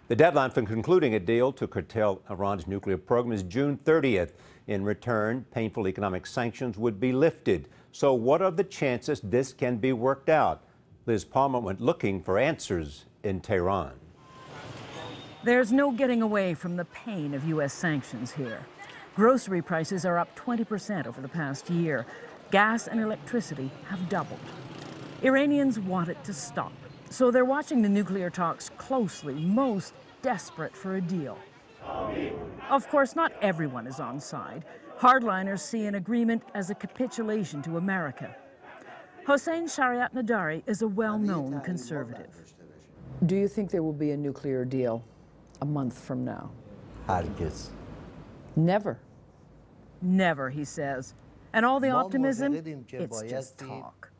The deadline for concluding a deal to curtail Iran's nuclear program is June 30th. In return, painful economic sanctions would be lifted. So what are the chances this can be worked out? Liz Palmer went looking for answers in Tehran. There's no getting away from the pain of U.S. sanctions here. Grocery prices are up 20% over the past year. Gas and electricity have doubled. Iranians want it to stop, so they're watching the nuclear talks closely, most desperate for a deal. Of course, not everyone is on side. Hardliners see an agreement as a capitulation to America. Hossein Shariat Nadari is a well-known conservative. Do you think there will be a nuclear deal a month from now? Hargiz. Never. Never, he says. And all the optimism, it's just talk.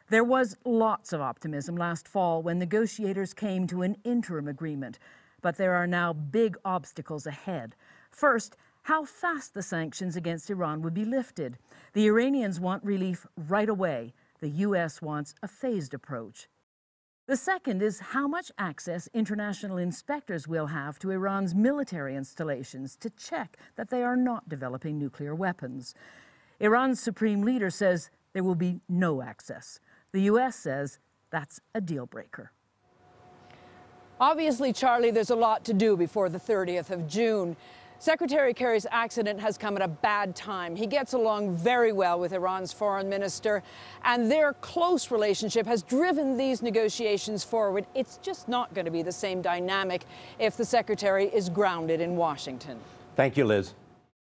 There was lots of optimism last fall when negotiators came to an interim agreement. But there are now big obstacles ahead. First, how fast the sanctions against Iran would be lifted. The Iranians want relief right away. The U.S. wants a phased approach. The second is how much access international inspectors will have to Iran's military installations to check that they are not developing nuclear weapons. Iran's supreme leader says there will be no access. The U.S. says that's a deal breaker. Obviously, Charlie, there's a lot to do before the 30th of June. Secretary Kerry's accident has come at a bad time. He gets along very well with Iran's foreign minister, and their close relationship has driven these negotiations forward. It's just not going to be the same dynamic if the secretary is grounded in Washington. Thank you, Liz.